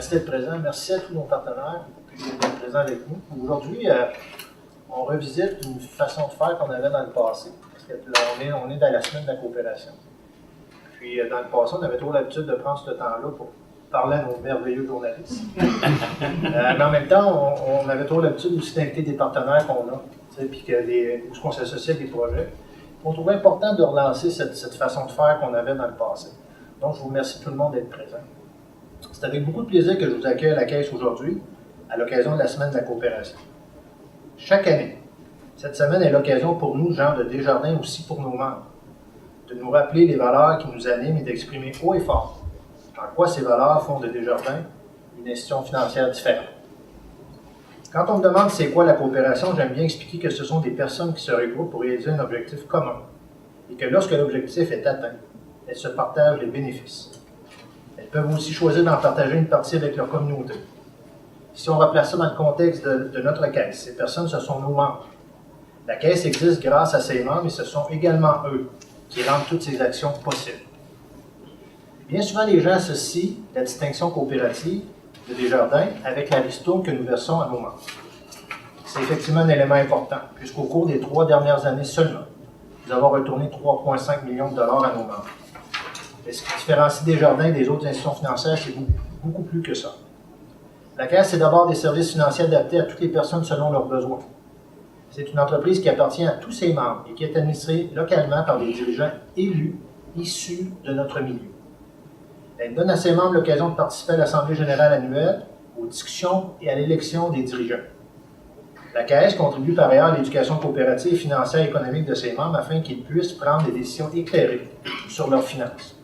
Merci d'être présent. Merci à tous nos partenaires d'être présents avec nous. Aujourd'hui, on revisite une façon de faire qu'on avait dans le passé. Parce que là, on est dans la semaine de la coopération. Puis, dans le passé, on avait toujours l'habitude de prendre ce temps-là pour parler à nos merveilleux journalistes. Mais en même temps, on avait toujours l'habitude aussi d'inviter des partenaires qu'on a, puis où on s'associe avec des projets. On trouvait important de relancer cette façon de faire qu'on avait dans le passé. Donc, je vous remercie tout le monde d'être présent. C'est avec beaucoup de plaisir que je vous accueille à la Caisse aujourd'hui, à l'occasion de la Semaine de la coopération. Chaque année, cette semaine est l'occasion pour nous, gens de Desjardins, aussi pour nos membres, de nous rappeler les valeurs qui nous animent et d'exprimer haut et fort en quoi ces valeurs font de Desjardins une institution financière différente. Quand on me demande c'est quoi la coopération, j'aime bien expliquer que ce sont des personnes qui se regroupent pour réaliser un objectif commun et que lorsque l'objectif est atteint, elles se partagent les bénéfices. Elles peuvent aussi choisir d'en partager une partie avec leur communauté. Si on replace ça dans le contexte de notre Caisse, ces personnes, ce sont nos membres. La Caisse existe grâce à ses membres et ce sont également eux qui rendent toutes ces actions possibles. Bien souvent, les gens associent la distinction coopérative de Desjardins avec la ristourne que nous versons à nos membres. C'est effectivement un élément important, puisqu'au cours des 3 dernières années seulement, nous avons retourné 3,5 millions de dollars à nos membres. Mais ce qui différencie Desjardins des autres institutions financières, c'est beaucoup plus que ça. La Caisse, c'est d'abord des services financiers adaptés à toutes les personnes selon leurs besoins. C'est une entreprise qui appartient à tous ses membres et qui est administrée localement par des dirigeants élus, issus de notre milieu. Elle donne à ses membres l'occasion de participer à l'Assemblée générale annuelle, aux discussions et à l'élection des dirigeants. La Caisse contribue par ailleurs à l'éducation coopérative, financière et économique de ses membres afin qu'ils puissent prendre des décisions éclairées sur leurs finances.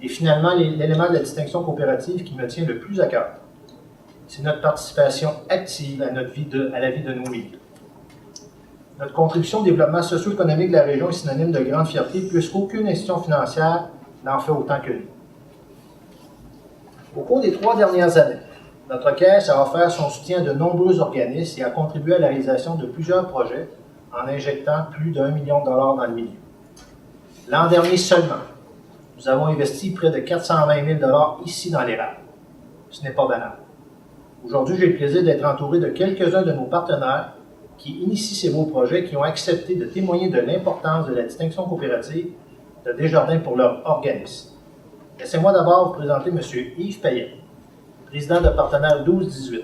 Et finalement, l'élément de la distinction coopérative qui me tient le plus à cœur, c'est notre participation active à la vie de nos milieux. Notre contribution au développement socio-économique de la région est synonyme de grande fierté puisqu'aucune institution financière n'en fait autant que nous. Au cours des 3 dernières années, notre Caisse a offert son soutien à de nombreux organismes et a contribué à la réalisation de plusieurs projets en injectant plus d'1 million de dollars dans le milieu. L'an dernier seulement, nous avons investi près de 420 000 dollars ici dans l'érable. Ce n'est pas banal. Aujourd'hui, j'ai le plaisir d'être entouré de quelques-uns de nos partenaires qui initient ces beaux projets, qui ont accepté de témoigner de l'importance de la distinction coopérative de Desjardins pour leur organisme. Laissez-moi d'abord vous présenter M. Yves Payette, président de partenaire 12-18.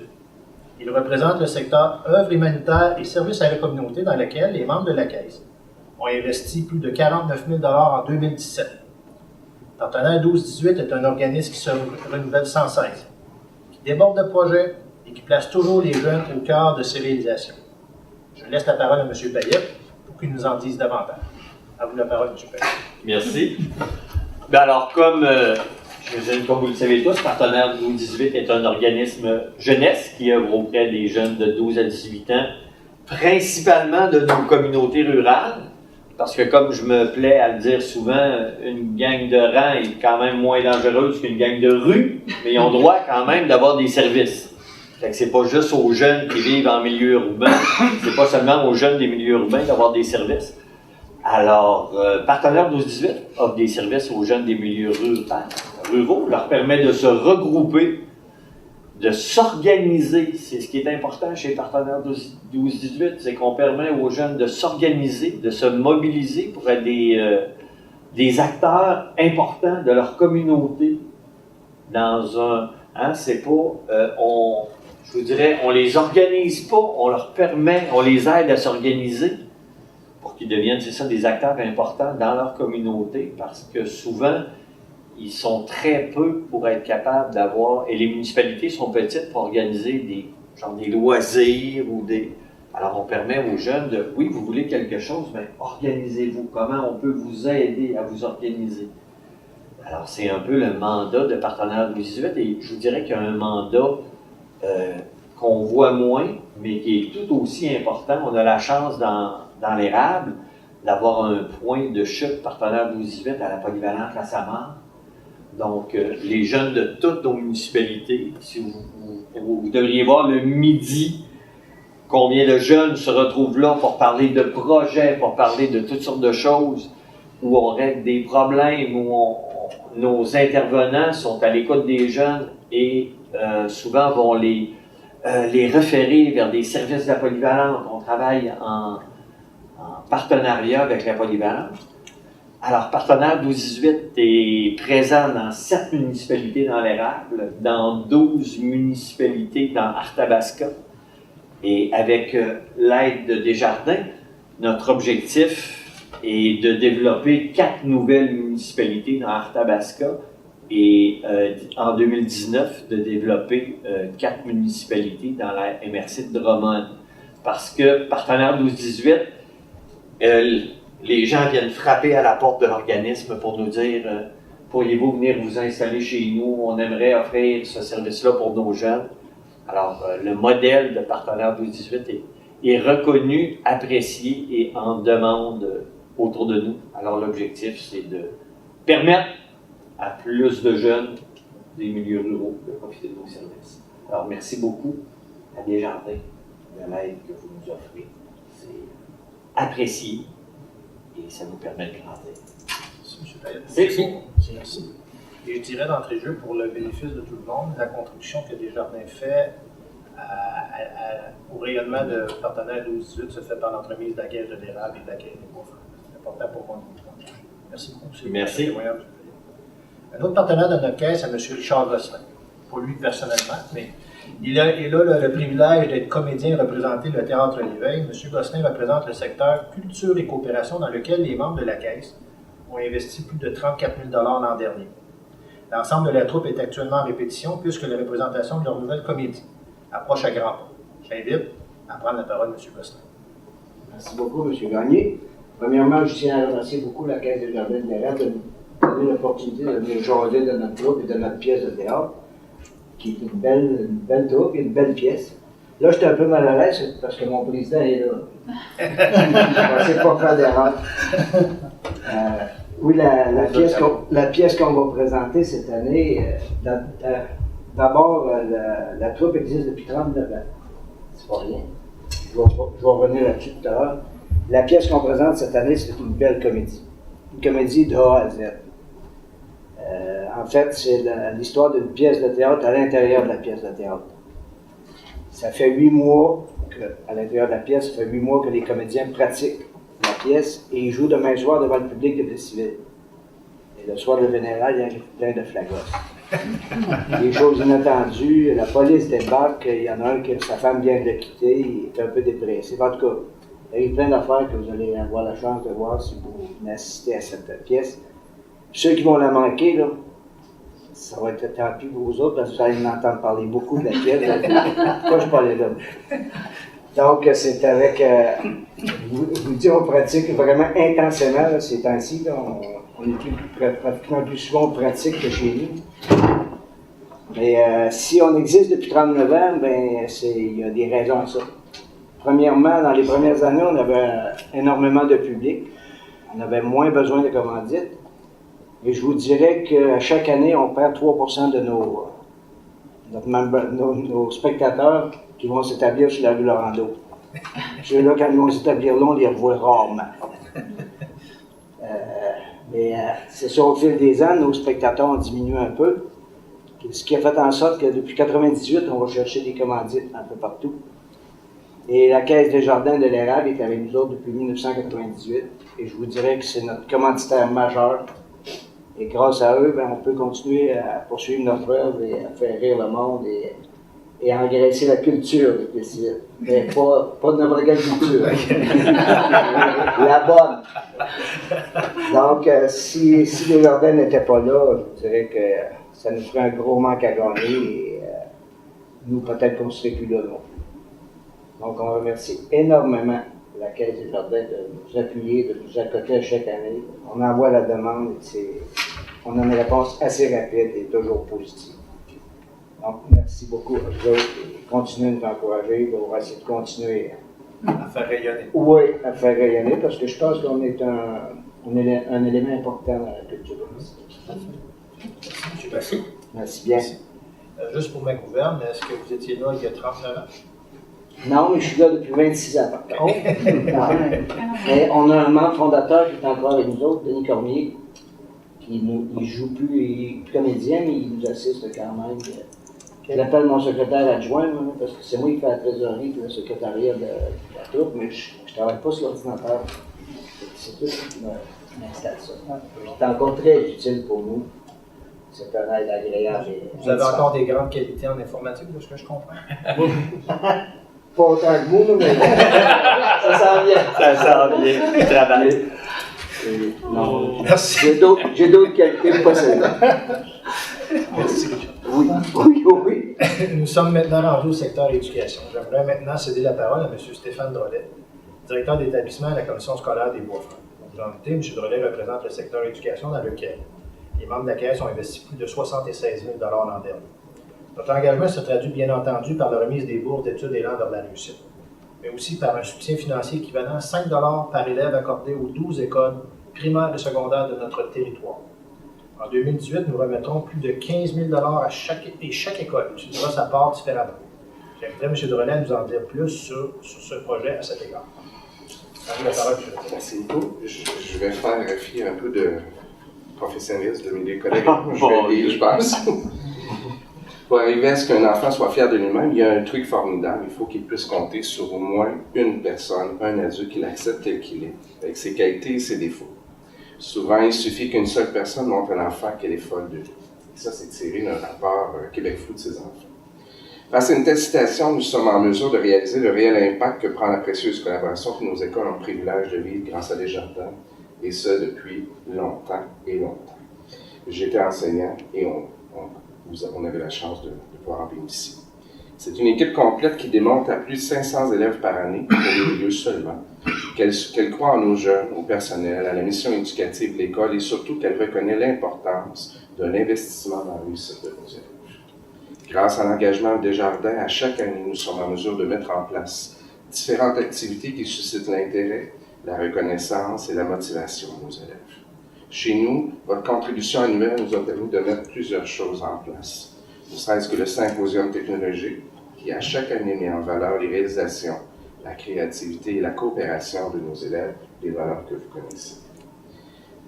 Il représente le secteur œuvres humanitaires et services à la communauté dans lequel les membres de la Caisse ont investi plus de 49 000 $ en 2017. Partenaire 12-18 est un organisme qui se renouvelle sans cesse, qui déborde de projets et qui place toujours les jeunes au cœur de ses réalisations. Je laisse la parole à M. Payette pour qu'il nous en dise davantage. À vous la parole, M. Payette. Merci. Bien alors, comme vous le savez tous, Partenaire 12-18 est un organisme jeunesse qui œuvre auprès des jeunes de 12 à 18 ans, principalement de nos communautés rurales, parce que comme je me plais à le dire souvent, une gang de rang est quand même moins dangereuse qu'une gang de rue, mais ils ont droit quand même d'avoir des services. Fait que c'est pas juste aux jeunes qui vivent en milieu urbain, c'est pas seulement aux jeunes des milieux urbains d'avoir des services. Alors, Partenaire 12-18 offre des services aux jeunes des milieux ruraux, leur permet de se regrouper, de s'organiser. C'est ce qui est important chez Partenaire 12-18, c'est qu'on permet aux jeunes de s'organiser, de se mobiliser pour être des acteurs importants de leur communauté dans un... c'est pas... je vous dirais, on les organise pas, on leur permet, on les aide à s'organiser pour qu'ils deviennent, c'est ça, des acteurs importants dans leur communauté, parce que souvent, ils sont très peu pour être capables d'avoir, et les municipalités sont petites pour organiser des loisirs ou des... Alors, on permet aux jeunes de, oui, vous voulez quelque chose, mais organisez-vous. Comment on peut vous aider à vous organiser? Alors, c'est un peu le mandat de Partenaire 12-18, et je vous dirais qu'il y a un mandat qu'on voit moins, mais qui est tout aussi important. On a la chance dans l'érable d'avoir un point de chute Partenaire 12-18 à la polyvalente La Samar. Donc, les jeunes de toutes nos municipalités, si vous devriez voir le midi combien de jeunes se retrouvent là pour parler de projets, pour parler de toutes sortes de choses, où on règle des problèmes, où nos intervenants sont à l'écoute des jeunes et souvent vont les référer vers des services de la polyvalente. On travaille en partenariat avec la polyvalente. Alors, Partenaire 12-18 est présent dans 7 municipalités dans l'érable, dans 12 municipalités dans Arthabasca. Et avec l'aide de Desjardins, notre objectif est de développer 4 nouvelles municipalités dans Arthabasca et en 2019 de développer 4 municipalités dans la MRC de Drummond. Parce que Partenaire 12-18, les gens viennent frapper à la porte de l'organisme pour nous dire pourriez-vous venir vous installer chez nous, on aimerait offrir ce service-là pour nos jeunes. Alors, le modèle de Partenaire 12-18 est reconnu, apprécié et en demande autour de nous. Alors, l'objectif, c'est de permettre à plus de jeunes des milieux ruraux de profiter de nos services. Alors, merci beaucoup à Desjardins de l'aide que vous nous offrez. C'est apprécié. Et ça nous permet de grandir. Merci, M. Payette. Merci. Et je dirais d'entrée de jeu, pour le bénéfice de tout le monde, la contribution que Desjardins fait au rayonnement de Partenaire 12-18 se fait par l'entremise de la Caisse de l'érable et de la Caisse des bois. C'est important pour moi de vous le dire. Merci beaucoup. Merci. Un autre partenaire de notre caisse, c'est M. Richard Gosselin. Pas lui personnellement, mais il a le privilège d'être comédien et représenter le Théâtre L'éveil. M. Gosselin représente le secteur culture et coopération dans lequel les membres de la Caisse ont investi plus de 34 000 $ l'an dernier. L'ensemble de la troupe est actuellement en répétition puisque la représentation de leur nouvelle comédie approche à grands pas. J'invite à prendre la parole M. Gosselin. Merci beaucoup, M. Gagné. Premièrement, je tiens à remercier beaucoup la Caisse des Jardins de l'Érable de nous donner l'opportunité de venir jaser de notre troupe et de notre pièce de théâtre, qui est une belle troupe et une belle pièce. Là, j'étais un peu mal à l'aise parce que mon président est là. Je ne pensais pas faire d'erreur. Oui, la pièce qu'on va présenter cette année, d'abord, la troupe existe depuis 39 ans. C'est pas rien. Je vais revenir là-dessus tout à l'heure. La pièce qu'on présente cette année, c'est une belle comédie. Une comédie de A à Z. En fait, c'est l'histoire d'une pièce de théâtre à l'intérieur de la pièce de théâtre. Ça fait 8 mois, à l'intérieur de la pièce, ça fait 8 mois que les comédiens pratiquent la pièce et ils jouent demain soir devant le public de civil. Et le soir de Vénéral, il y a plein de flagos. Des choses inattendues, la police débarque, il y en a un que sa femme vient de le quitter, il est un peu dépressif. En tout cas, il y a plein d'affaires que vous allez avoir la chance de voir si vous assistez à cette pièce. Puis ceux qui vont la manquer, là, ça va être tant pis pour vous autres, parce que vous allez m'entendre parler beaucoup de la pièce. Pourquoi je parlais là? Donc, c'est avec... vous dites, on pratique vraiment intensément là, ces temps-ci. On est pratiquement plus souvent pratique que chez nous. Mais si on existe depuis 39 ans, ben, il y a des raisons à ça. Premièrement, dans les premières années, on avait énormément de public. On avait moins besoin de commandites. Et je vous dirais qu'à chaque année, on perd 3% de nos spectateurs qui vont s'établir sur la rue Laurando. Ceux-là, quand ils vont s'établir là, on les revoit rarement. Mais c'est ça, au fil des ans, nos spectateurs ont diminué un peu. Ce qui a fait en sorte que depuis 1998, on va chercher des commandites un peu partout. Et la Caisse des Jardins de l'Érable est avec nous autres depuis 1998. Et je vous dirais que c'est notre commanditaire majeur. Et grâce à eux, ben, on peut continuer à poursuivre notre œuvre et à faire rire le monde et à engraisser la culture des civils. Mais pas de n'importe quelle culture. La bonne. Donc, si les jardins n'étaient pas là, je dirais que ça nous ferait un gros manque à gagner et nous, peut-être qu'on ne serait plus là non plus. Donc, on remercie énormément la Caisse des Jardins de nous appuyer, de nous accoter chaque année. On envoie la demande et on a une réponse assez rapide et toujours positive. Donc, merci beaucoup à vous autres et continuez de nous encourager. On va essayer de continuer à faire rayonner. Oui, à faire rayonner parce que je pense qu'on est un élément important dans la culture domestique. Merci, M. Bassi. Merci bien. Merci. Juste pour ma gouverne, est-ce que vous étiez là il y a 39 ans? Non, mais je suis là depuis 26 ans. Oh. Mais on a un membre fondateur qui est encore avec nous autres, Denis Cormier, qui ne joue plus, il est plus comédien, mais il nous assiste quand même Je l'appelle mon secrétaire adjoint, moi, parce que c'est moi qui fais la trésorerie et le secrétariat de la troupe, mais je ne travaille pas sur l'ordinateur. C'est tout qui m'installe ça. C'est encore très utile pour nous. C'est un aide agréable. Vous avez encore des grandes qualités en informatique, de ce que je comprends. Pas autant que vous, mais ça s'en vient. Ça s'en vient, du travail. Non, Merci. j'ai d'autres qualités, pas celle-là. Merci. Oui. Nous sommes maintenant rendus au secteur éducation. J'aimerais maintenant céder la parole à M. Stéphane Drolet, directeur d'établissement à la commission scolaire des Bois-Francs. Vous en doutez, M. Drolet représente le secteur éducation dans lequel les membres de la Caisse ont investi plus de 76 000 l'an dernier. Notre engagement se traduit bien entendu par la remise des bourses d'études et élan vers la réussite, mais aussi par un soutien financier équivalent à 5 par élève accordé aux 12 écoles primaires et secondaires de notre territoire. En 2018, nous remettrons plus de 15 000 à chaque école utilisera sa part différemment. J'inviterai M. Drolet à nous en dire plus sur ce projet à cet égard. Merci beaucoup. Je vais faire fi un peu de professionnalisme de mes collègues. Je vais lire, je pense. Pour arriver à ce qu'un enfant soit fier de lui-même, il y a un truc formidable. Il faut qu'il puisse compter sur au moins une personne, un adulte qui l'accepte tel qu'il est, avec ses qualités et ses défauts. Souvent, il suffit qu'une seule personne montre à l'enfant qu'elle est folle de lui. Et ça, c'est tiré d'un rapport Québec Flou de ses enfants. Face à une telle situation, nous sommes en mesure de réaliser le réel impact que prend la précieuse collaboration que nos écoles ont le privilège de vivre grâce à Desjardins, et ce depuis longtemps et longtemps. J'étais enseignant et on avait la chance de pouvoir en bénéficier. C'est une équipe complète qui démontre à plus de 500 élèves par année, pour les milieux seulement, qu'elle croit en nos jeunes, au personnel, à la mission éducative de l'école et surtout qu'elle reconnaît l'importance de l'investissement dans la réussite de nos élèves. Grâce à l'engagement de Desjardins, à chaque année, nous sommes en mesure de mettre en place différentes activités qui suscitent l'intérêt, la reconnaissance et la motivation de nos élèves. Chez nous, votre contribution annuelle nous a permis de mettre plusieurs choses en place. Ne serait-ce que le symposium technologique, qui à chaque année met en valeur les réalisations, la créativité et la coopération de nos élèves, des valeurs que vous connaissez.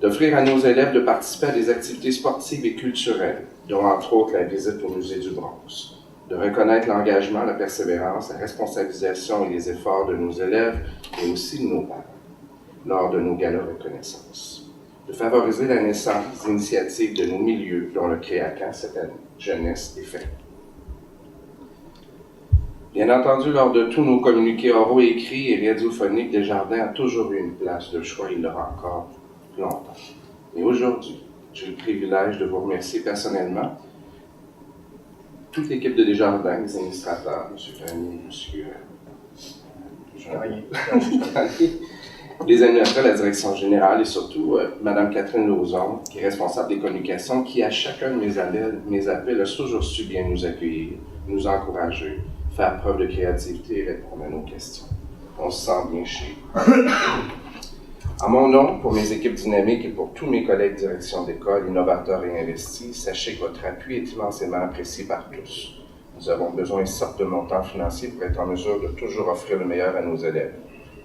D'offrir à nos élèves de participer à des activités sportives et culturelles, dont entre autres la visite au musée du Bronze. De reconnaître l'engagement, la persévérance, la responsabilisation et les efforts de nos élèves, mais aussi de nos parents, lors de nos galas reconnaissance. De favoriser la naissance d'initiatives de nos milieux, dont le Créacan cette année, jeunesse et fait. Bien entendu, lors de tous nos communiqués oraux, écrits et radiophoniques, Desjardins a toujours eu une place de choix, il l'aura encore longtemps. Mais aujourd'hui, j'ai le privilège de vous remercier personnellement, toute l'équipe de Desjardins, les administrateurs, M. Grenier, les animateurs de la direction générale et surtout Mme Catherine Lauzon, qui est responsable des communications, qui à chacun de mes appels a toujours su bien nous accueillir, nous encourager, faire preuve de créativité et répondre à nos questions. On se sent bien chez nous. À mon nom, pour mes équipes dynamiques et pour tous mes collègues de direction d'école, innovateurs et investis, sachez que votre appui est immensément apprécié par tous. Nous avons besoin de sortes de montants financiers pour être en mesure de toujours offrir le meilleur à nos élèves.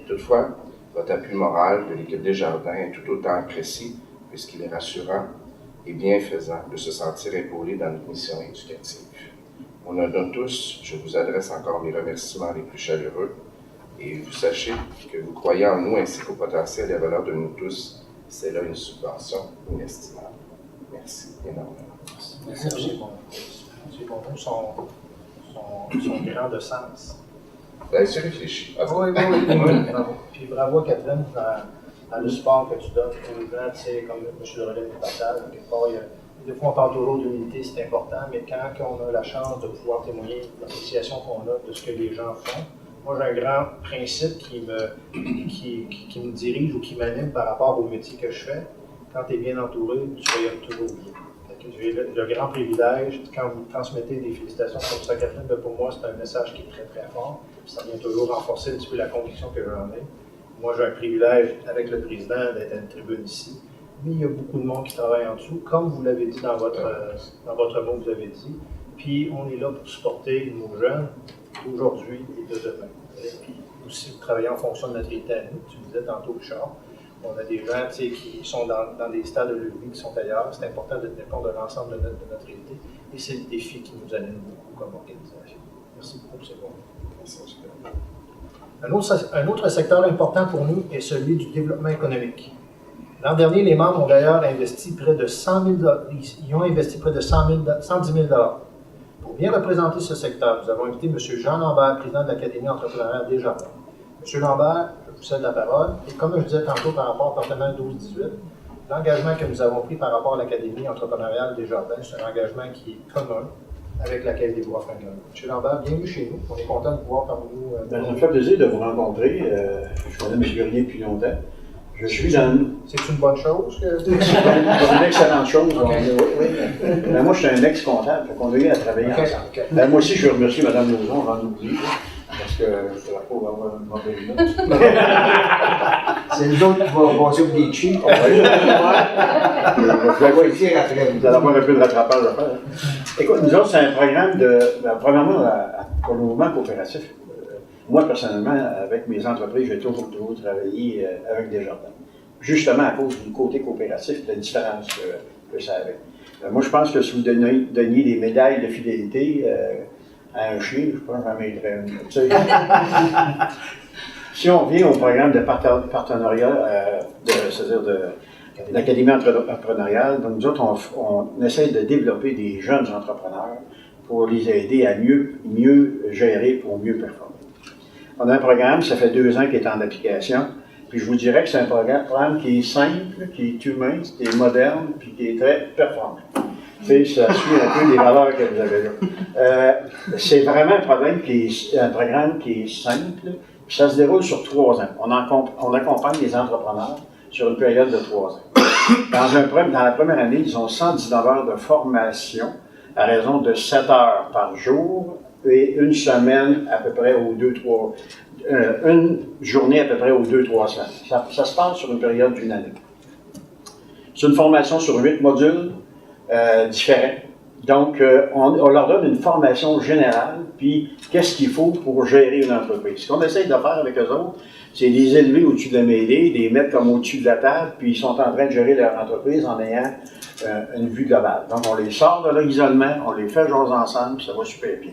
Toutefois, votre appui moral de l'équipe Desjardins est tout autant apprécié puisqu'il est rassurant et bienfaisant de se sentir épaulé dans notre mission éducative. Au nom de tous, je vous adresse encore mes remerciements les plus chaleureux et vous sachez que vous croyez en nous ainsi qu'au potentiel et à la valeur de nous tous. C'est là une subvention inestimable. Merci énormément. Merci. Ces bons mots sont grands de sens. Vous avez réfléchi. Oui, bravo. Puis bravo à Catherine dans le support que tu donnes aux gens, tu sais, comme M. Drolet nous partage, quelque part, des fois on parle toujours d'unité, c'est important, mais quand on a la chance de pouvoir témoigner de l'appréciation qu'on a de ce que les gens font, moi j'ai un grand principe qui me dirige ou qui m'anime par rapport au métier que je fais. Quand tu es bien entouré, tu rayonnes toujours bien. J'ai le grand privilège, quand vous transmettez des félicitations comme ça, Catherine, pour moi, c'est un message qui est très, très fort. Ça vient toujours renforcer un petit peu la conviction que j'en ai. Moi, j'ai un privilège, avec le président, d'être à une tribune ici. Mais il y a beaucoup de monde qui travaille en dessous, comme vous l'avez dit dans votre mot que vous avez dit. Puis, on est là pour supporter nos jeunes d'aujourd'hui et de demain. Puis, aussi, travailler en fonction de notre état à nous. Tu disais tantôt, Richard. On a des gens qui sont dans des stades de leur vie qui sont ailleurs. C'est important de tenir compte de l'ensemble de notre réalité. Et c'est le défi qui nous anime beaucoup comme organisation. Merci beaucoup, c'est bon. Un autre secteur important pour nous est celui du développement économique. L'an dernier, les membres ont d'ailleurs investi près de 110 000 $. Pour bien représenter ce secteur, nous avons invité M. Jean Lambert, président de l'Académie entrepreneuriale Desjardins. M. Lambert, je vous cède la parole. Et comme je disais tantôt par rapport au partenaire 12-18, l'engagement que nous avons pris par rapport à l'Académie entrepreneuriale Desjardins, c'est un engagement qui est commun avec la Caisse des Bois Franklin. M. Lambert, bienvenue chez nous. On est content de vous voir parmi nous. Ça me fait plaisir de vous rencontrer. Je connais M. Grenier depuis longtemps. Je suis dans... C'est une bonne chose? C'est une excellente chose. Okay. Mais moi, je suis un ex-comptable, donc on a eu à travailler ensemble. Okay. Moi aussi, je remercie Mme Lauzon avant de l'oublier, parce que je ne pourrais pas avoir une mauvaise note. C'est nous autres qui vont passer pour des cheats. Vous allez avoir un peu de rattrapage à faire. Écoute, nous autres, c'est un programme de... Premièrement, pour le mouvement coopératif, moi, personnellement, avec mes entreprises, j'ai toujours travaillé avec Desjardins. Justement à cause du côté coopératif, de la différence que ça avait. Moi, je pense que si vous donniez des médailles de fidélité à un chien, je pense que j'en mettrais une. Si on revient au programme de partenariat, c'est-à-dire de l'Académie entrepreneuriale, donc nous autres, on essaie de développer des jeunes entrepreneurs pour les aider à mieux gérer, pour mieux performer. On a un programme, ça fait 2 ans qu'il est en application, puis je vous dirais que c'est un programme qui est simple, qui est humain, qui est moderne, puis qui est très performant. Tu sais, ça suit un peu les valeurs que vous avez là. C'est vraiment un programme qui est simple, puis ça se déroule sur 3 ans. On accompagne les entrepreneurs sur une période de 3 ans. Dans la première année, ils ont 119 heures de formation à raison de 7 heures par jour, et une semaine à peu près aux 2-3, une journée à peu près aux 2-3 semaines. Ça se passe sur une période d'1 année. C'est une formation sur 8 modules différents. Donc, on leur donne une formation générale, puis qu'est-ce qu'il faut pour gérer une entreprise. Ce qu'on essaie de faire avec eux autres, c'est les élever au-dessus de la mêlée, les mettre comme au-dessus de la table, puis ils sont en train de gérer leur entreprise en ayant une vue globale. Donc, on les sort de l'isolement, on les fait jouer ensemble, puis ça va super bien.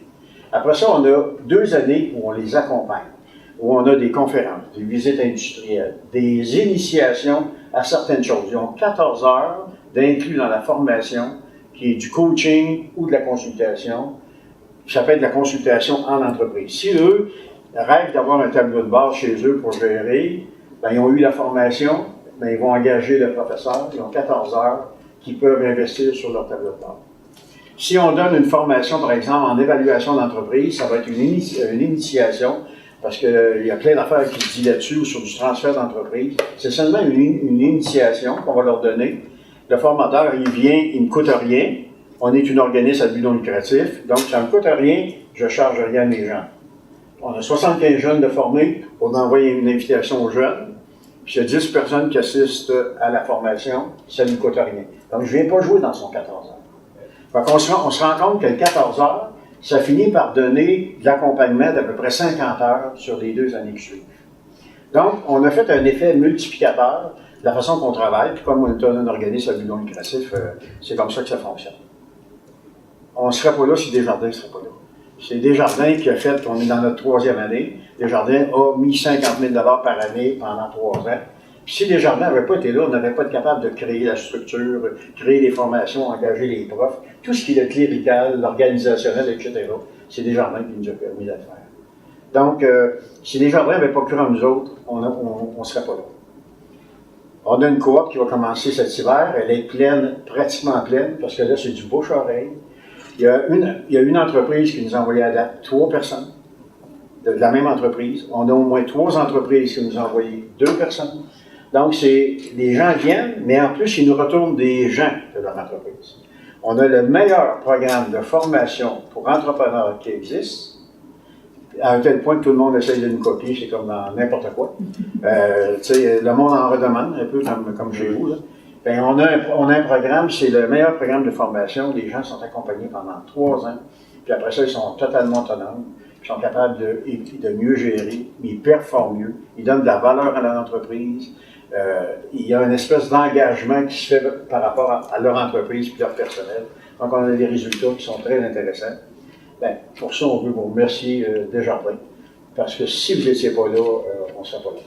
Après ça, on a 2 années où on les accompagne, où on a des conférences, des visites industrielles, des initiations à certaines choses. Ils ont 14 heures d'inclus dans la formation, qui est du coaching ou de la consultation. Ça peut être de la consultation en entreprise. Si eux rêvent d'avoir un tableau de bord chez eux pour gérer, bien, ils ont eu la formation, bien, ils vont engager le professeur, ils ont 14 heures qu'ils peuvent investir sur leur tableau de bord. Si on donne une formation, par exemple, en évaluation d'entreprise, ça va être une initiation, parce qu'il y a plein d'affaires qui se disent là-dessus, ou sur du transfert d'entreprise. C'est seulement une initiation qu'on va leur donner. Le formateur, il vient, il ne coûte rien. On est un organisme à but non lucratif, donc ça ne me coûte rien, je ne charge rien à mes gens. On a 75 jeunes de formés, on envoie une invitation aux jeunes. Puis il y a 10 personnes qui assistent à la formation, ça ne nous coûte rien. Donc je ne viens pas jouer dans son 14 heures. Fait qu'on se rend compte que le 14 heures, ça finit par donner de l'accompagnement d'à peu près 50 heures sur les 2 années qui suivent. Donc, on a fait un effet multiplicateur de la façon qu'on travaille, puis comme on est un organisme à but non lucratif, c'est comme ça que ça fonctionne. On ne serait pas là si Desjardins ne serait pas là. C'est Desjardins qui a fait, on est dans notre 3e année, Desjardins a mis 50 000 $ par année pendant 3 ans. Puis si Desjardins n'avait pas été là, on n'avait pas été capable de créer la structure, créer les formations, engager les profs, tout ce qui est le clérical, l'organisationnel, etc. C'est Desjardins qui nous a permis de le faire. Donc, si Desjardins n'avaient pas cru en nous autres, on ne serait pas là. On a une coop qui va commencer cet hiver, elle est pleine, pratiquement pleine, parce que là, c'est du bouche-oreille. Il y a une entreprise qui nous a envoyé à date 3 personnes de la même entreprise. On a au moins 3 entreprises qui nous ont envoyé 2 personnes. Donc, les gens viennent, mais en plus, ils nous retournent des gens de leur entreprise. On a le meilleur programme de formation pour entrepreneurs qui existe, à un tel point que tout le monde essaye de nous copier, c'est comme dans n'importe quoi. Le monde en redemande, un peu comme chez vous. Là. Bien, on a un programme, c'est le meilleur programme de formation. Les gens sont accompagnés pendant 3 ans. Puis après ça, ils sont totalement autonomes. Puis qui sont capables de mieux gérer, ils performent mieux, ils donnent de la valeur à leur entreprise. Il y a une espèce d'engagement qui se fait par rapport à leur entreprise et leur personnel. Donc, on a des résultats qui sont très intéressants. Bien, pour ça, on veut vous remercier Desjardins, parce que si vous n'étiez pas là, on ne serait pas là.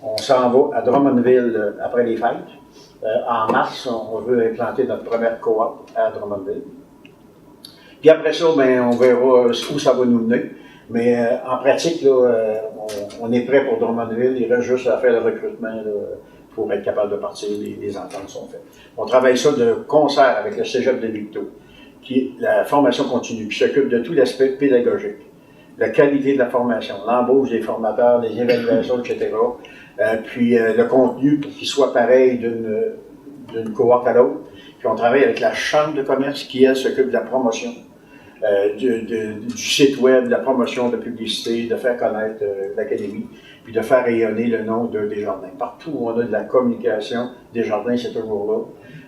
On s'en va à Drummondville après les fêtes. En mars, on veut implanter notre première coop à Drummondville. Puis après ça, bien, on verra où ça va nous mener. Mais en pratique, là, on est prêt pour Drummondville. Il reste juste à faire le recrutement là, pour être capable de partir. Les ententes sont faites. On travaille ça de concert avec le Cégep de Victo, qui est la formation continue, qui s'occupe de tout l'aspect pédagogique, la qualité de la formation, l'embauche des formateurs, les évaluations, etc. Puis le contenu pour qu'il soit pareil d'une cohorte à l'autre. Puis on travaille avec la Chambre de commerce qui, elle, s'occupe de la promotion. Du site web, de la promotion de publicité, de faire connaître l'académie, puis de faire rayonner le nom de Desjardins. Partout où on a de la communication, Desjardins, c'est toujours là.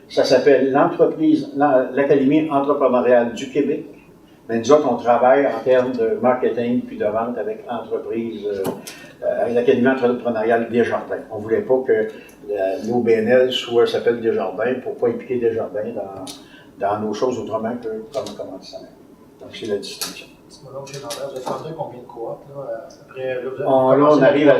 Ça s'appelle l'Académie entrepreneuriale du Québec. Mais nous autres, on travaille en termes de marketing puis de vente avec l'Académie entrepreneuriale Desjardins. On ne voulait pas que l'OBNL s'appelle Desjardins pour ne pas impliquer Desjardins dans nos choses autrement que comme commanditaire. Donc, c'est la distinction. Dites-moi donc, chez Lambert, vous avez rentré combien de coop? Après, on arrive à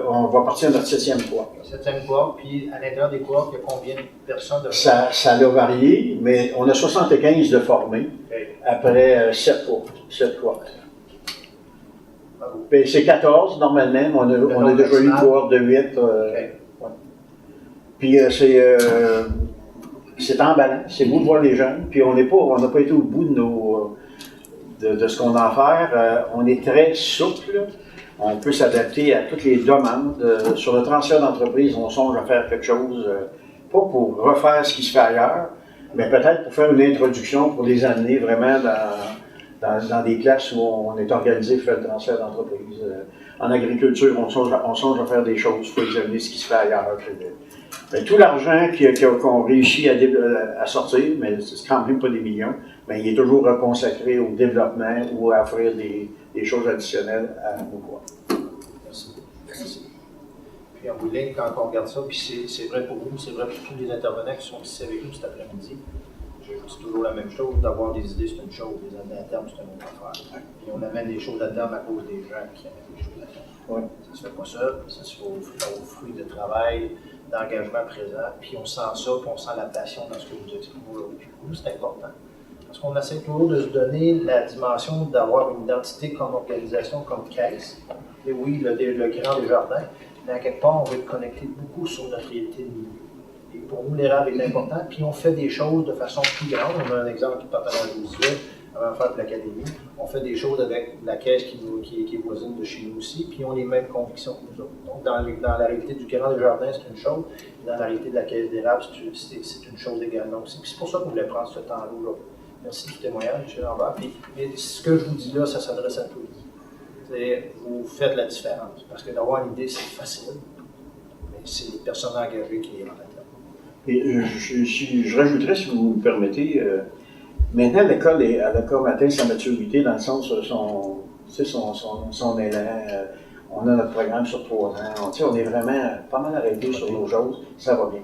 on va partir à notre 7e coop. 7e coop, puis à l'intérieur des coop, il y a combien de personnes? Ça a varié, mais on a 75 de formés après 7 coop. C'est 14 normalement, mais on a déjà eu une cohorte de 8. Puis c'est emballant, c'est beau de voir les jeunes, puis on n'a pas été au bout de ce qu'on a à faire. On est très souple, on peut s'adapter à toutes les demandes. Sur le transfert d'entreprise, on songe à faire quelque chose, pas pour refaire ce qui se fait ailleurs, mais peut-être pour faire une introduction, pour les amener vraiment dans des places où on est organisé pour faire le transfert d'entreprise. En agriculture, on songe à faire des choses, il faut examiner ce qui se fait ailleurs. Mais tout l'argent qu'on réussit à sortir, mais c'est quand même pas des millions, mais il est toujours consacré au développement ou à offrir des choses additionnelles à nos cours. Merci. Puis en bout de ligne, quand on regarde ça, puis c'est vrai pour vous, c'est vrai pour tous les intervenants qui sont ici avec nous cet après-midi, je dis toujours la même chose, d'avoir des idées c'est une chose, les amener à terme c'est une autre affaire. Puis on amène des choses à terme à cause des gens qui amènent des choses à terme. Ouais. Ça se fait pas seul, ça se fait au fruit de travail, d'engagement présent, puis on sent ça, puis on sent la passion dans ce que vous exprimez aujourd'hui. Pour nous, c'est important. Parce qu'on essaie toujours de se donner la dimension d'avoir une identité comme organisation, comme caisse. Et oui, le grand Desjardins, mais à quelque part, on veut être connecté beaucoup sur notre réalité de milieu. Et pour nous, l'érable est important, puis on fait des choses de façon plus grande. On a un exemple qui partage à Louisville, avant de faire de l'académie. On fait des choses avec la caisse qui est voisine de chez nous aussi, puis on a les mêmes convictions que nous autres. Donc, dans la réalité du Grand Desjardins, c'est une chose, dans la réalité de la caisse d'érable, c'est une chose également aussi. Puis c'est pour ça qu'on voulait prendre ce temps-là aujourd'hui. Merci du témoignage, M. Lambert. Mais ce que je vous dis là, ça s'adresse à tous. Vous faites la différence. Parce que d'avoir une idée, c'est facile. Mais c'est les personnes engagées qui les rendent à terme. Et je rajouterais, si vous me permettez, maintenant l'école a comme atteint sa maturité dans le sens de son élan. On a notre programme sur 3 ans. On est vraiment pas mal arrêté sur nos choses. Ça va bien.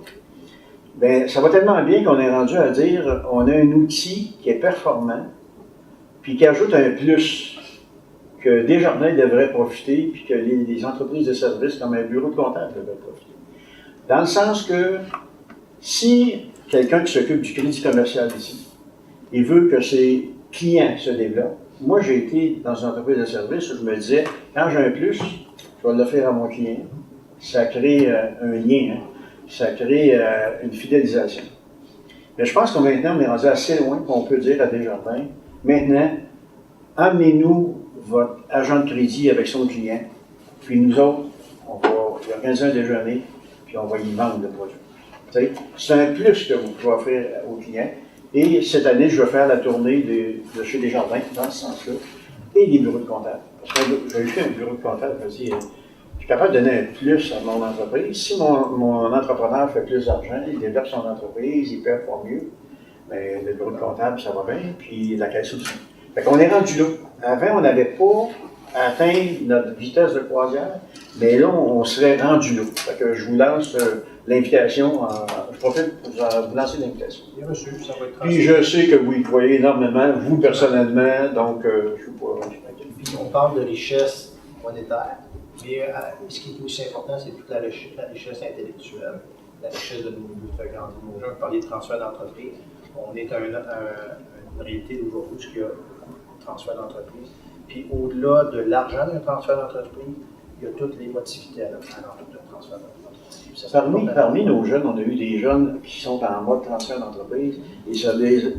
Bien, ça va tellement bien qu'on est rendu à dire on a un outil qui est performant, puis qui ajoute un plus que Desjardins devraient profiter, puis que les entreprises de services comme un bureau de comptable devraient profiter. Dans le sens que si quelqu'un qui s'occupe du crédit commercial ici, il veut que ses clients se développent, moi j'ai été dans une entreprise de services où je me disais, quand j'ai un plus, je vais l'offrir à mon client. Ça crée un lien. Ça crée une fidélisation. Mais je pense que maintenant, on est rendu assez loin qu'on peut dire à Desjardins, maintenant, amenez-nous votre agent de crédit avec son client, puis nous autres, on va lui organiser un déjeuner, puis on va y vendre le produit. C'est un plus que vous pouvez offrir aux clients. Et cette année, je vais faire la tournée de chez Desjardins, dans ce sens-là, et les bureaux de comptable. Parce que j'ai fait un bureau de comptable, je suis capable de donner un plus à mon entreprise. Si mon entrepreneur fait plus d'argent, il développe son entreprise, il performe mieux, mais le bureau de comptable, ça va bien, puis la caisse aussi. Fait qu'on est rendu là. Avant, on n'avait pas atteint notre vitesse de croisière, mais là, on serait rendu là. Fait que je vous lance l'invitation. Je profite pour vous lancer l'invitation. Bien reçu, ça va être Puis je sais que vous y croyez énormément, vous personnellement, donc je ne suis pas. Puis on parle de richesse monétaire, mais ce qui est aussi important, c'est toute la richesse intellectuelle, la richesse de nos lieux de faire grandir nos jeunes. Vous parliez de transfert d'entreprise. On est une réalité d'aujourd'hui où il y a un transfert d'entreprise. Puis au-delà de l'argent d'un transfert d'entreprise, il y a toutes les motivités à l'entour d'un transfert d'entreprise. Parmi nos jeunes, on a eu des jeunes qui sont en mode transfert d'entreprise et ça les a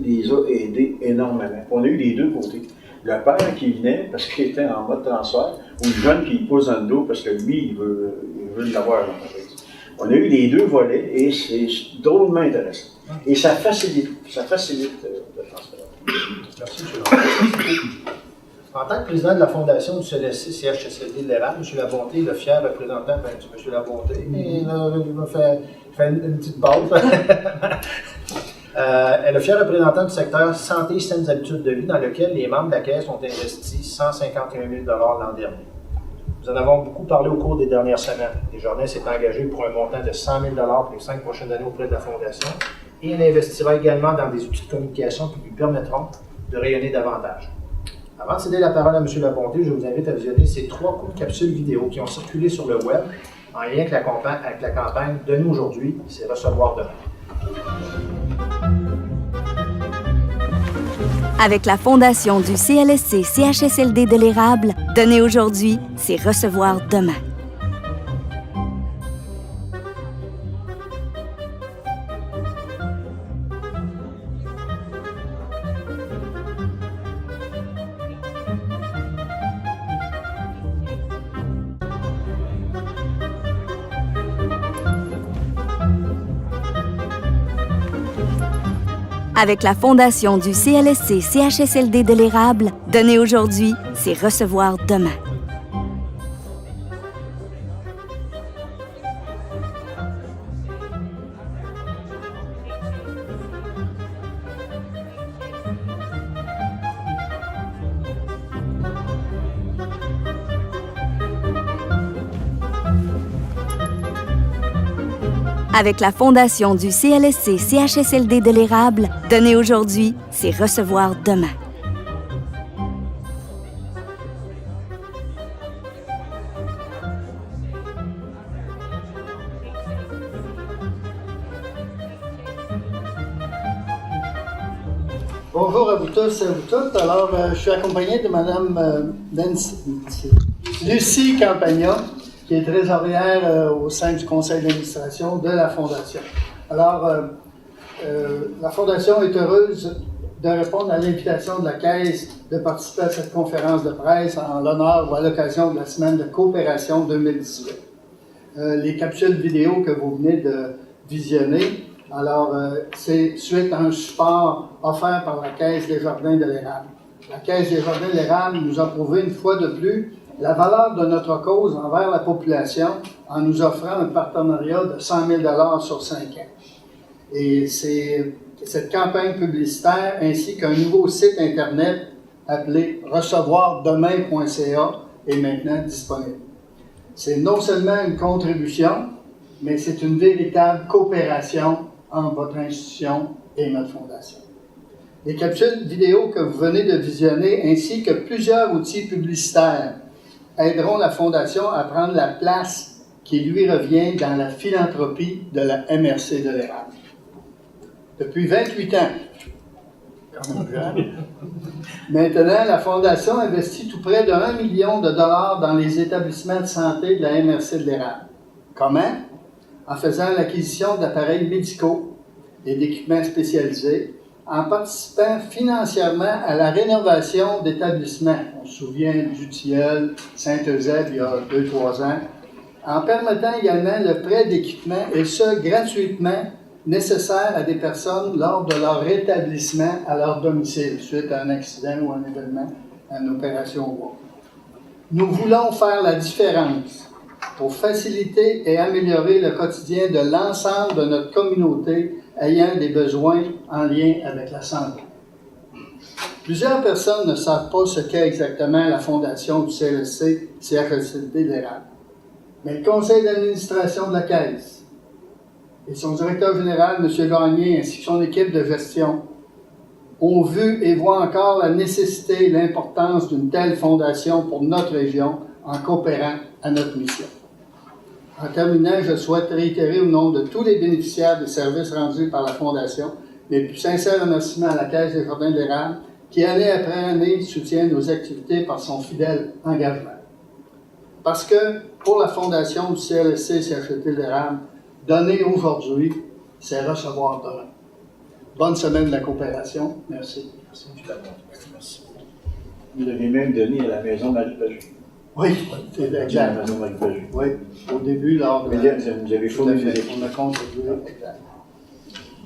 aidés énormément. On a eu les deux côtés. Le père qui venait parce qu'il était en mode transfert, ou le jeune qui pousse dans le dos parce que lui, il veut l'avoir à l'entreprise. On a eu les deux volets et c'est drôlement intéressant. Et ça facilite le transfert. Merci, M. En tant que président de la fondation du CHSLD de l'Érable, M. Labonté, le fier représentant, M. Labonté, il m'a fait une petite pause. Le fier représentant du secteur santé et saines habitudes de vie, dans lequel les membres de la Caisse ont investi 151 000 l'an dernier. Nous en avons beaucoup parlé au cours des dernières semaines. Desjardins s'est engagé pour un montant de 100 000 pour les 5 prochaines années auprès de la Fondation et il investira également dans des outils de communication qui lui permettront de rayonner davantage. Avant de céder la parole à M. Labonté, je vous invite à visionner ces 3 courtes capsules vidéo qui ont circulé sur le web en lien avec la campagne « Donner aujourd'hui, c'est recevoir demain ». Avec la fondation du CLSC-CHSLD de l'Érable, donner aujourd'hui, c'est recevoir demain. Avec la fondation du CLSC-CHSLD de l'Érable, donner aujourd'hui, c'est recevoir demain. Avec la fondation du CLSC-CHSLD de l'Érable, donner aujourd'hui, c'est recevoir demain. Bonjour à vous tous et à vous toutes. Alors, je suis accompagné de Mme Lucie Campagna, qui est trésorière au sein du conseil d'administration de la Fondation. Alors, la Fondation est heureuse de répondre à l'invitation de la Caisse de participer à cette conférence de presse en l'honneur ou à l'occasion de la semaine de coopération 2018. Les capsules vidéo que vous venez de visionner, alors c'est suite à un support offert par la Caisse des Jardins de l'Érable. La Caisse des Jardins de l'Érable nous a prouvé une fois de plus la valeur de notre cause envers la population en nous offrant un partenariat de 100 000 sur 5 ans. Et c'est cette campagne publicitaire ainsi qu'un nouveau site Internet appelé recevoirdemain.ca est maintenant disponible. C'est non seulement une contribution, mais c'est une véritable coopération entre votre institution et notre fondation. Les capsules vidéo que vous venez de visionner ainsi que plusieurs outils publicitaires aideront la Fondation à prendre la place qui lui revient dans la philanthropie de la MRC de l'Érable. Depuis 28 ans, quand même jeune, maintenant, la Fondation investit tout près de 1 million de dollars dans les établissements de santé de la MRC de l'Érable. Comment? En faisant l'acquisition d'appareils médicaux et d'équipements spécialisés, en participant financièrement à la rénovation d'établissements. On se souvient du Tilleul, Saint-Eusèbe, il y a 2-3 ans, en permettant également le prêt d'équipements, et ce, gratuitement, nécessaire à des personnes lors de leur rétablissement à leur domicile, suite à un accident ou un événement, une opération ou autre. Nous voulons faire la différence pour faciliter et améliorer le quotidien de l'ensemble de notre communauté ayant des besoins en lien avec la santé. Plusieurs personnes ne savent pas ce qu'est exactement la fondation du CLSC, CHSLD de l'Érable. Mais le conseil d'administration de la Caisse et son directeur général, M. Gagné, ainsi que son équipe de gestion, ont vu et voient encore la nécessité et l'importance d'une telle fondation pour notre région en coopérant à notre mission. En terminant, je souhaite réitérer au nom de tous les bénéficiaires des services rendus par la Fondation mes plus sincères remerciements à la Caisse des Jardins de l'Érable qui, année après année, soutient nos activités par son fidèle engagement. Parce que, pour la Fondation du CLSC CHSLD de l'Érable, donner aujourd'hui, c'est recevoir demain. Bonne semaine de la coopération. Merci. Merci, M. Lamont. Merci. Vous l'avez même donné à la maison Marie-Pajou. Oui, c'est À la exact. maison Marie-Pajou. Oui, au début, lors de Vous avez fourni des équipes. on a contribué. Exact.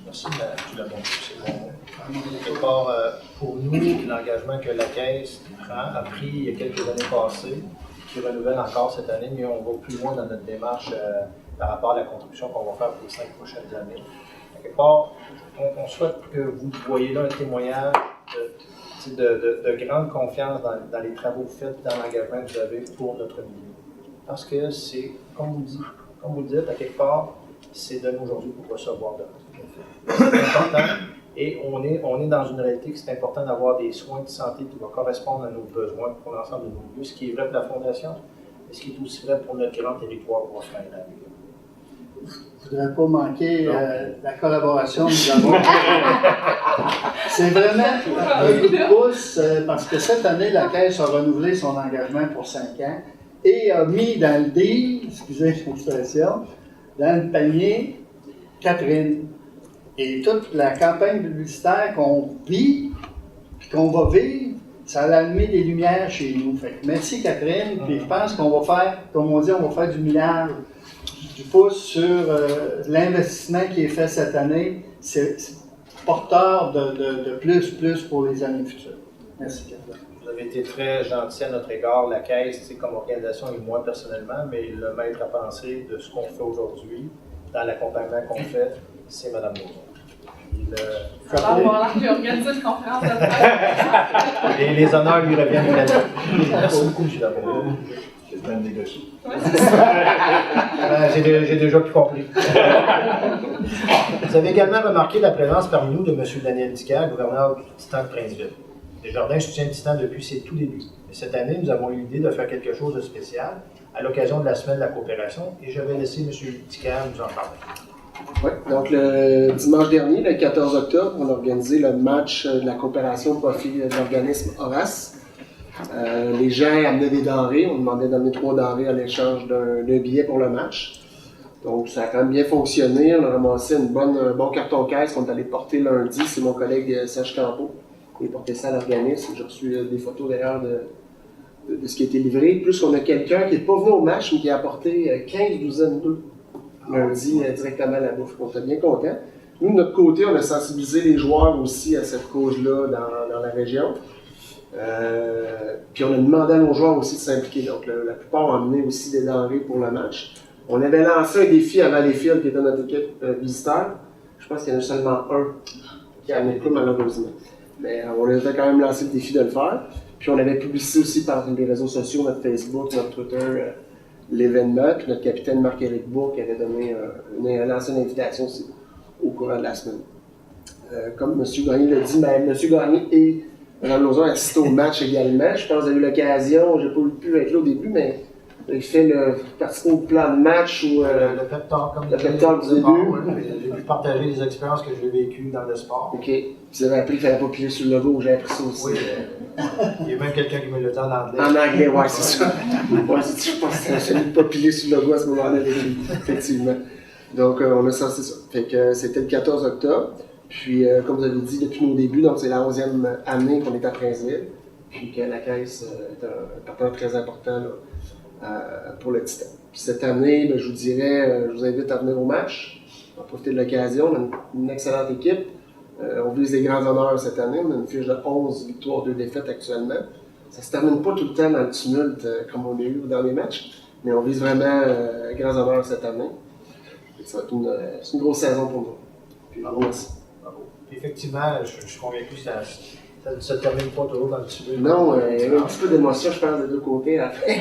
Merci, M. Lamont. C'est bon. Quelque part, pour nous, l'engagement que la Caisse a pris il y a quelques années passées, qui renouvelle encore cette année, mais on va plus loin dans notre démarche par rapport à la contribution qu'on va faire pour les 5 prochaines années. Quelque part, on souhaite que vous voyez là un témoignage de grande confiance dans les travaux faits, dans l'engagement que vous avez pour notre milieu. Parce que c'est, comme vous le dites, à quelque part, c'est donner aujourd'hui pour recevoir demain. C'est important et on est dans une réalité que c'est important d'avoir des soins de santé qui vont correspondre à nos besoins pour l'ensemble de nos milieux, ce qui est vrai pour la Fondation, mais ce qui est aussi vrai pour notre grand territoire pour offrir un avenir. Je ne voudrais pas manquer la collaboration que nous avons. C'est vraiment un coup de pouce parce que cette année, la Caisse a renouvelé son engagement pour 5 ans et a mis dans le deal, excusez l'expression, dans le panier, Catherine. Et toute la campagne publicitaire qu'on vit, puis qu'on va vivre, ça a allumé des lumières chez nous. Fait que merci Catherine, puis je pense qu'on va faire, comme on dit, on va faire du millage, du pouce sur l'investissement qui est fait cette année. C'est porteur de plus pour les années futures. Merci Catherine. Vous avez été très gentil à notre égard. La Caisse, comme organisation et moi personnellement, mais le maître à penser de ce qu'on fait aujourd'hui, dans l'accompagnement qu'on fait, c'est Mme Lauzon. Ça va avoir l'air qu'il organise une conférence de presse. Et les honneurs lui reviennent également. Merci beaucoup, M. Lamont. C'est même négocié. J'ai déjà tout compris. Vous avez également remarqué la présence parmi nous de M. Daniel Dicker, gouverneur du Titan de Princeville. Desjardins soutient le Titan depuis ses tout débuts. Mais cette année, nous avons eu l'idée de faire quelque chose de spécial à l'occasion de la semaine de la coopération et je vais laisser M. Dicker nous en parler. Oui, donc le dimanche dernier, le 14 octobre, on a organisé le match de la coopération au profit de l'organisme Horace. Les gens amenaient des denrées, on demandait d'amener 3 denrées en échange d'un billet pour le match. Donc ça a quand même bien fonctionné, on a ramassé un bon carton caisse qu'on est allé porter lundi, c'est mon collègue Serge Campeau qui a porté ça à l'organisme. J'ai reçu des photos d'ailleurs de ce qui a été livré. Plus qu'on a quelqu'un qui n'est pas venu au match, mais qui a apporté 15 douzaines d'œufs lundi directement à la bouffe. On était bien contents. Nous, de notre côté, on a sensibilisé les joueurs aussi à cette cause-là dans la région. Puis on a demandé à nos joueurs aussi de s'impliquer. Donc la plupart ont amené aussi des denrées pour le match. On avait lancé un défi à Valleyfield qui était notre équipe visiteur. Je pense qu'il y en a seulement un qui a amené tout malheureusement. Mais on avait quand même lancé le défi de le faire. Puis on avait publié aussi par les réseaux sociaux, notre Facebook, notre Twitter, l'événement. Puis notre capitaine Marc-Éric Bourg qui avait lancé une invitation aussi au courant de la semaine. Comme M. Gagné l'a dit, M. Gagné et Mme Lauzon assistent au match également. Je pense que vous avez eu l'occasion, j'ai pas pu être là au début, mais il fait participer au plan de match ou Le pep talk, comme le pep talk du début. J'ai pu partager les expériences que j'ai vécues dans le sport. OK. Vous avez appris qu'il ne fallait pas piler sur le logo, j'ai appris ça aussi. Oui. Il y a même quelqu'un qui me l'a dit en anglais. En anglais, oui, c'est ça. Ouais, je pense que c'est de ne pas piler sur le logo à ce moment-là, effectivement. Donc, on a senti ça. Fait que c'était le 14 octobre. Puis, comme vous avez dit, depuis nos débuts, donc c'est la 11e année qu'on est à Princeville. Puis que la Caisse est un partenaire très important là, pour le Titan. Puis cette année, je vous dirais, je vous invite à venir au match. On va profiter de l'occasion. On a une excellente équipe. On vise les grands honneurs cette année. On a une fiche de 11 victoires, 2 défaites actuellement. Ça ne se termine pas tout le temps dans le tumulte comme on a eu dans les matchs, mais on vise vraiment grands honneurs cette année. Ça va être une grosse saison pour nous. Puis, merci. Effectivement, je suis convaincu que ça Ça ne termine pas toujours dans le petit peu. Non, il y avait un petit peu d'émotion, je pense, des deux côtés à la fin.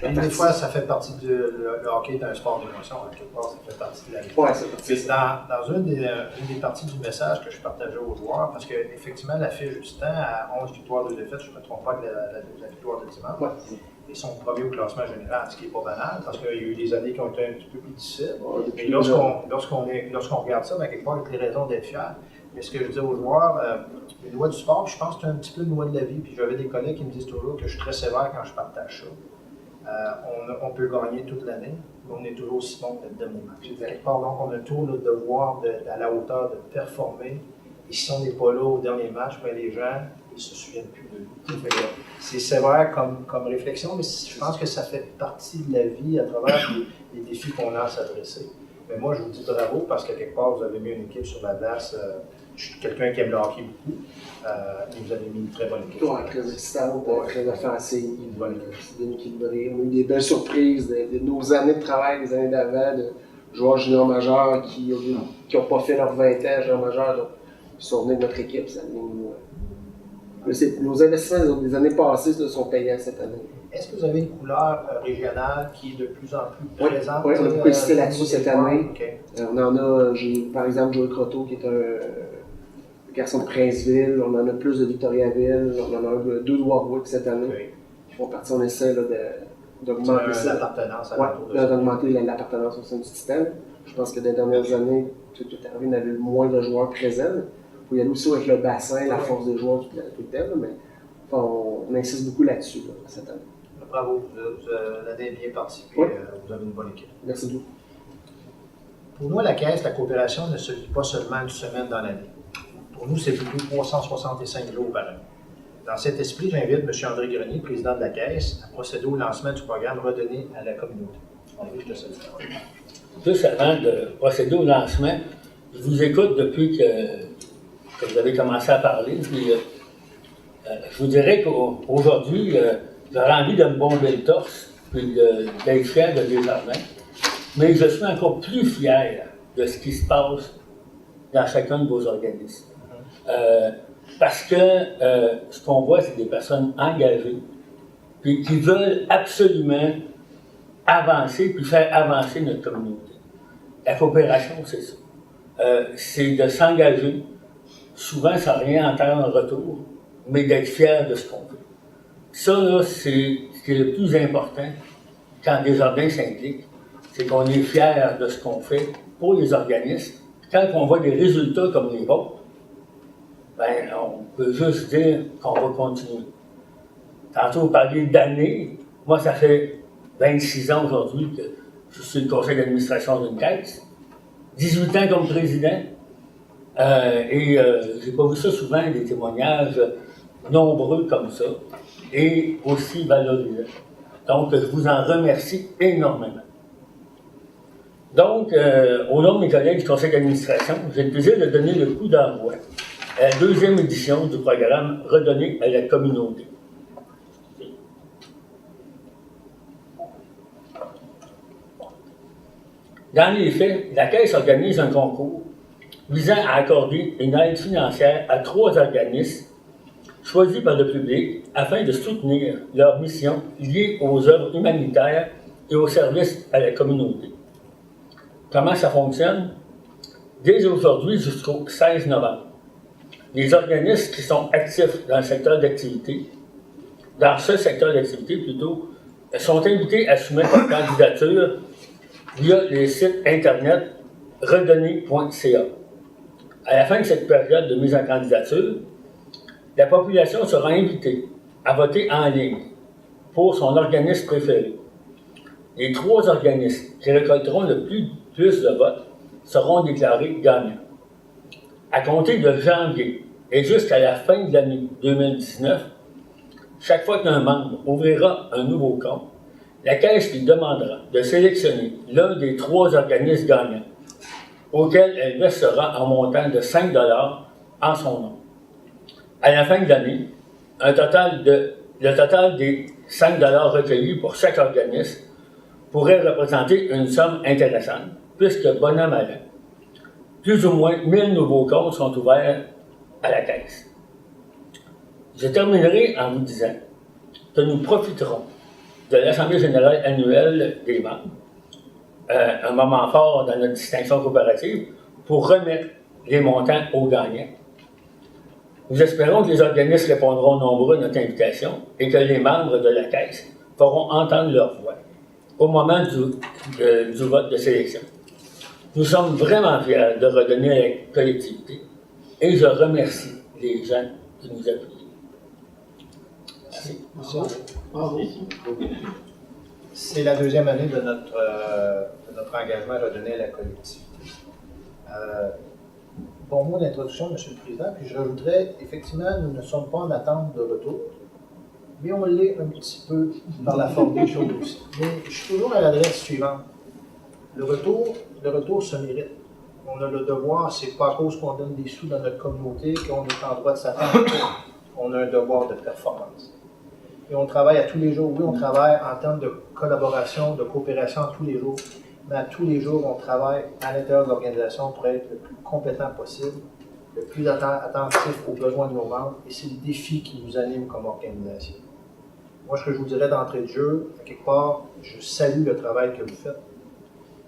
Des fois, ça fait partie le hockey est un sport d'émotion. Quelque part, ça fait partie de la vie. Ouais, c'est parti. C'est dans une des parties du message que je partageais aux joueurs, parce qu'effectivement, la fiche du temps, à 11 victoires, 2 défaites, je ne me trompe pas que la victoire de dimanche. Ouais. Ils sont premiers au classement général, ce qui n'est pas banal, parce qu'il y a eu des années qui ont été un petit peu plus difficiles. Ouais, Et lorsqu'on regarde ça, quelque part, il y a des raisons d'être fier. Mais ce que je dis aux joueurs, les lois du sport, je pense que c'est un petit peu une loi de la vie. Puis j'avais des collègues qui me disent toujours que je suis très sévère quand je partage ça. On peut gagner toute l'année, mais on est toujours aussi bon que le dernier match. Quelque part, donc, on a toujours le devoir à la hauteur de performer. Et si on n'est pas là au dernier match, ben, les gens ne se souviennent plus de nous. C'est sévère comme réflexion, mais je pense que ça fait partie de la vie à travers les défis qu'on a à s'adresser. Mais moi, je vous dis bravo parce que quelque part, vous avez mis une équipe sur la glace. Je suis quelqu'un qui aime le hockey beaucoup. Et vous avez mis une très bonne équipe. Ouais, très excitante, très offensive, c'est bien équilibré. On a eu des belles surprises de nos années de travail, des années d'avant, de joueurs juniors majeurs qui n'ont pas fait leurs 20 ans juniors majeurs, donc ils sont venus de notre équipe. Ça nos investissements des années passées sont payants cette année. Est-ce que vous avez une couleur régionale qui est de plus en plus présente? Oui, on a beaucoup insisté là-dessus cette année. Okay. On en a, par exemple, Joey Croteau qui est un garçon de Princeville, on en a plus de Victoriaville, on en a 2 de Warwick cette année. Oui. Ils font partie, on essaie d'augmenter ça. L'appartenance à d'augmenter l'appartenance au sein du système. Je pense que dans les dernières années, tout est arrivé, on avait moins de joueurs présents. Il faut y aller aussi avec le bassin, la force des joueurs, tout le temps, mais on insiste beaucoup là-dessus cette année. Bravo, l'année est bien partie, puis vous avez une bonne équipe. Merci beaucoup. Pour nous, à la Caisse, la coopération ne se vit pas seulement une semaine dans l'année. Pour nous, c'est plutôt 365 jours par an. Dans cet esprit, j'invite M. André Grenier, président de la Caisse, à procéder au lancement du programme Redonner à la communauté. André, je te salue. Juste avant de procéder au lancement, je vous écoute depuis que vous avez commencé à parler. Puis, je vous dirais qu'aujourd'hui, j'aurais envie de me bomber le torse puis d'être fier de Desjardins. Mais je suis encore plus fier de ce qui se passe dans chacun de vos organismes. Parce que ce qu'on voit, c'est des personnes engagées puis qui veulent absolument avancer puis faire avancer notre communauté. La coopération, c'est ça. C'est de s'engager, souvent sans rien entendre en retour, mais d'être fier de ce qu'on fait. Ça, là, c'est ce qui est le plus important quand Desjardins s'implique, c'est qu'on est fier de ce qu'on fait pour les organismes. Quand on voit des résultats comme les vôtres, ben, on peut juste dire qu'on va continuer. Tantôt, vous parliez d'années. Moi, ça fait 26 ans aujourd'hui que je suis le conseil d'administration d'une caisse. 18 ans comme président. J'ai pas vu ça souvent, des témoignages nombreux comme ça. Et aussi valorisants. Donc, je vous en remercie énormément. Donc, au nom de mes collègues du conseil d'administration, j'ai le plaisir de donner le coup d'envoi à la 2e édition du programme Redonner à la communauté. Dans les faits, la Caisse organise un concours visant à accorder une aide financière à 3 organismes choisis par le public afin de soutenir leur mission liée aux œuvres humanitaires et aux services à la communauté. Comment ça fonctionne? Dès aujourd'hui jusqu'au 16 novembre, les organismes qui sont actifs dans le secteur d'activité, sont invités à soumettre leur candidature via le site internet redonner.ca. À la fin de cette période de mise en candidature, la population sera invitée à voter en ligne pour son organisme préféré. Les 3 organismes qui récolteront le plus de votes seront déclarés gagnants. À compter de janvier et jusqu'à la fin de l'année 2019, chaque fois qu'un membre ouvrira un nouveau compte, la Caisse lui demandera de sélectionner l'un des 3 organismes gagnants, auquel elle versera un montant de 5 $ en son nom. À la fin de l'année, le total des 5 $ recueillis pour chaque organisme pourrait représenter une somme intéressante, puisque, bon an, mal an, plus ou moins 1000 nouveaux comptes sont ouverts à la Caisse. Je terminerai en vous disant que nous profiterons de l'Assemblée générale annuelle des membres, un moment fort dans notre distinction coopérative, pour remettre les montants aux gagnants. Nous espérons que les organismes répondront nombreux à notre invitation et que les membres de la Caisse feront entendre leur voix au moment du vote de sélection. Nous sommes vraiment fiers de redonner à la collectivité et je remercie les gens qui nous appuient. Merci. Bravo. C'est la deuxième année de notre engagement à redonner à la collectivité. Bon mot d'introduction, M. le Président, puis je rajouterais, effectivement, nous ne sommes pas en attente de retour, mais on l'est un petit peu par la forme des choses aussi. Mais je suis toujours à l'adresse suivante. Le retour se mérite. On a le devoir, c'est pas à cause qu'on donne des sous dans notre communauté qu'on est en droit de s'attendre. On a un devoir de performance. Et on travaille à tous les jours. Oui, on travaille en termes de collaboration, de coopération à tous les jours. Mais à tous les jours, on travaille à l'intérieur de l'organisation pour être le plus compétent possible, le plus attentif aux besoins de nos membres. Et c'est le défi qui nous anime comme organisation. Moi, ce que je vous dirais d'entrée de jeu, à quelque part, je salue le travail que vous faites,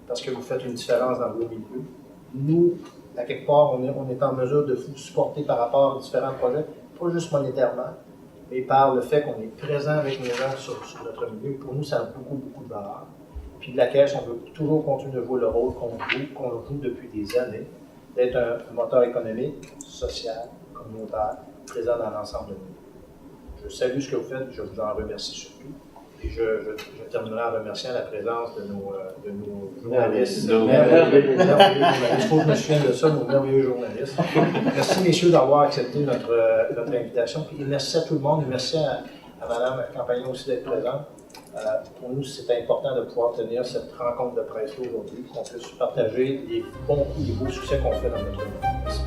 parce que vous faites une différence dans vos milieux. Nous, à quelque part, on est en mesure de vous supporter par rapport à différents projets, pas juste monétairement, mais par le fait qu'on est présent avec nos gens sur notre milieu. Pour nous, ça a beaucoup de valeur. Puis de la Caisse, on veut toujours continuer de jouer le rôle qu'on joue depuis des années, d'être un moteur économique, social, communautaire, présent dans l'ensemble de nous. Je salue ce que vous faites, je vous en remercie surtout. Et je terminerai en remerciant la présence de nos journalistes. Merveilleux journalistes. Il faut que je me souvienne de ça, nos merveilleux journalistes. Merci, messieurs, d'avoir accepté notre invitation. Et merci à tout le monde. Et merci à Mme Campagnon aussi d'être présente. Pour nous, c'est important de pouvoir tenir cette rencontre de presse aujourd'hui, qu'on puisse partager les bons coups, les beaux succès qu'on fait dans notre vie. Merci.